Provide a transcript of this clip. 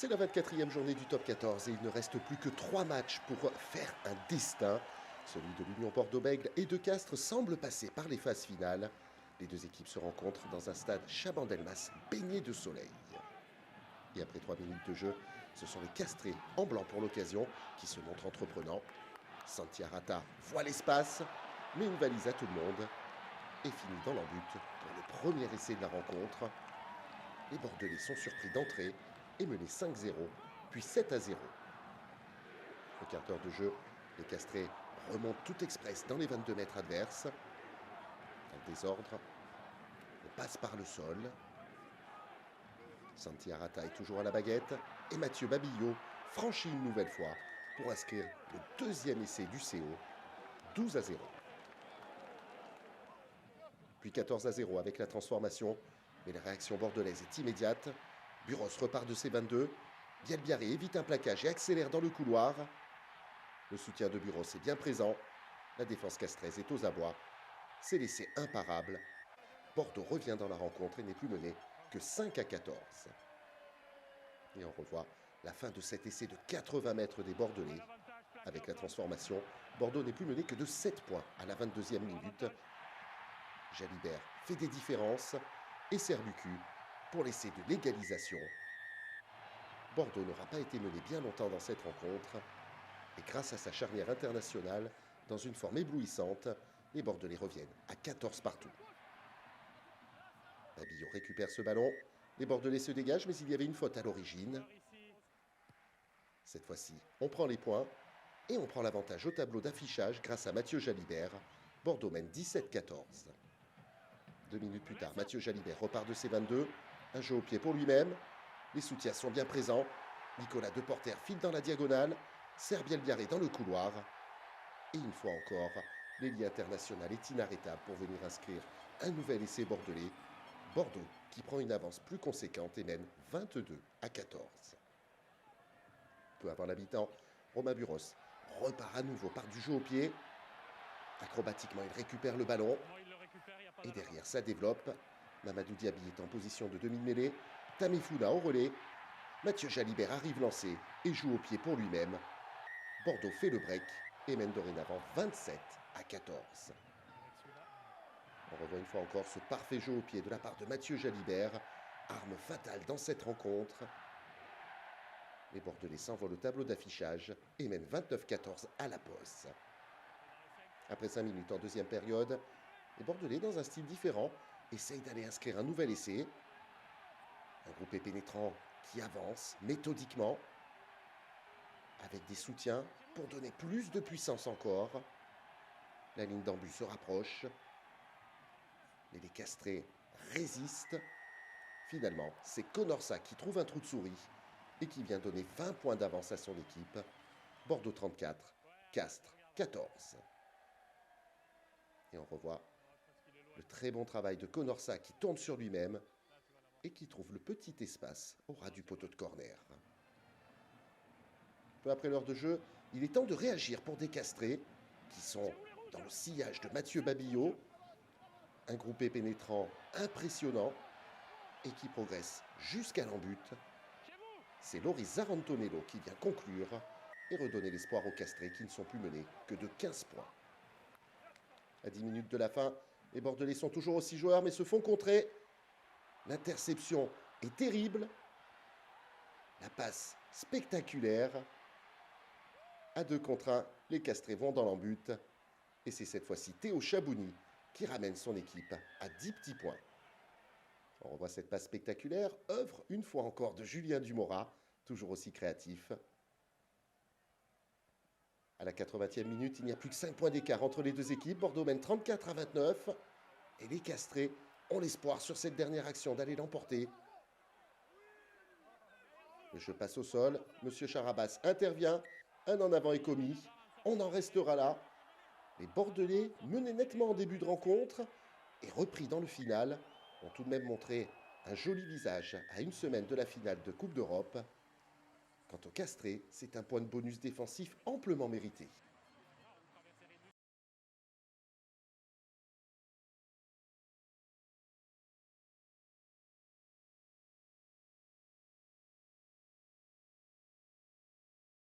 C'est la 24e journée du top 14 et il ne reste plus que 3 matchs pour faire un destin. Celui de l'Union Bordeaux-Bègles et de Castres semble passer par les phases finales. Les deux équipes se rencontrent dans un stade Chabandelmas baigné de soleil. Et après 3 minutes de jeu, ce sont les Castrés en blanc pour l'occasion qui se montrent entreprenants. Santi Arata voit l'espace, met une valise à tout le monde et finit dans l'embut pour le premier essai de la rencontre. Les Bordelais sont surpris d'entrer et menés 5-0, puis 7-0. Au quart d'heure de jeu, les Castrés remontent tout express dans les 22 mètres adverses. Dans le désordre, on passe par le sol. Santi Arata est toujours à la baguette et Mathieu Babillot franchit une nouvelle fois pour inscrire le deuxième essai du CO, 12-0. Puis 14-0 avec la transformation, mais la réaction bordelaise est immédiate. Buros repart de ses 22. Bielbiarré évite un plaquage et accélère dans le couloir. Le soutien de Buros est bien présent. La défense castraise est aux abois. C'est l'essai imparable. Bordeaux revient dans la rencontre et n'est plus mené que 5-14. Et on revoit la fin de cet essai de 80 mètres des Bordelais. Avec la transformation, Bordeaux n'est plus mené que de 7 points à la 22e minute. Jalibert fait des différences et Serbucu pour l'essai de l'égalisation. Bordeaux n'aura pas été mené bien longtemps dans cette rencontre et grâce à sa charnière internationale, dans une forme éblouissante, les Bordelais reviennent à 14 partout. Babillot récupère ce ballon, les Bordelais se dégagent mais il y avait une faute à l'origine. Cette fois-ci, on prend les points et on prend l'avantage au tableau d'affichage grâce à Mathieu Jalibert. Bordeaux mène 17-14. 2 minutes plus tard, Mathieu Jalibert repart de ses 22. Un jeu au pied pour lui-même. Les soutiens sont bien présents. Nicolas Deporter file dans la diagonale. Serre Bielbiarré dans le couloir. Et une fois encore, l'ailier international est inarrêtable pour venir inscrire un nouvel essai bordelais. Bordeaux qui prend une avance plus conséquente et mène 22-14. Peu avant la mi-temps, Romain Buros repart à nouveau par du jeu au pied. Acrobatiquement, il récupère le ballon. Et derrière, ça développe. Mamadou Diaby est en position de demi-mêlée. Tamefouna au relais. Mathieu Jalibert arrive lancé et joue au pied pour lui-même. Bordeaux fait le break et mène dorénavant 27-14. On revoit une fois encore ce parfait jeu au pied de la part de Mathieu Jalibert. Arme fatale dans cette rencontre. Les Bordelais s'envolent au tableau d'affichage et mènent 29-14 à la pause. Après 5 minutes en deuxième période, les Bordelais, dans un style différent, essayent d'aller inscrire un nouvel essai. Un groupé pénétrant qui avance méthodiquement, avec des soutiens pour donner plus de puissance encore. La ligne d'en-but se rapproche, mais les Castrés résistent. Finalement, c'est Conorsa qui trouve un trou de souris et qui vient donner 20 points d'avance à son équipe. Bordeaux 34, Castres 14. Et on revoit le très bon travail de Conorsa qui tourne sur lui-même et qui trouve le petit espace au ras du poteau de corner. Peu après l'heure de jeu, il est temps de réagir pour des Castrés qui sont dans le sillage de Mathieu Babillot. Un groupé pénétrant impressionnant et qui progresse jusqu'à l'embut. C'est Loris Zarantonello qui vient conclure et redonner l'espoir aux Castrés qui ne sont plus menés que de 15 points. À 10 minutes de la fin, les Bordelais sont toujours aussi joueurs mais se font contrer. L'interception est terrible. La passe spectaculaire. À 2 contre 1, les Castrés vont dans l'embut. Et c'est cette fois-ci Théo Chabouni qui ramène son équipe à 10 petits points. On revoit cette passe spectaculaire, œuvre une fois encore de Julien Dumora, toujours aussi créatif. À la 80e minute, il n'y a plus que 5 points d'écart entre les deux équipes. Bordeaux mène 34-29. Et les Castrés ont l'espoir sur cette dernière action d'aller l'emporter. Le jeu passe au sol. Monsieur Charabas intervient. Un en avant est commis. On en restera là. Les Bordelais, menés nettement en début de rencontre et repris dans le final, ont tout de même montré un joli visage à une semaine de la finale de Coupe d'Europe. Quant aux Castrés, c'est un point de bonus défensif amplement mérité.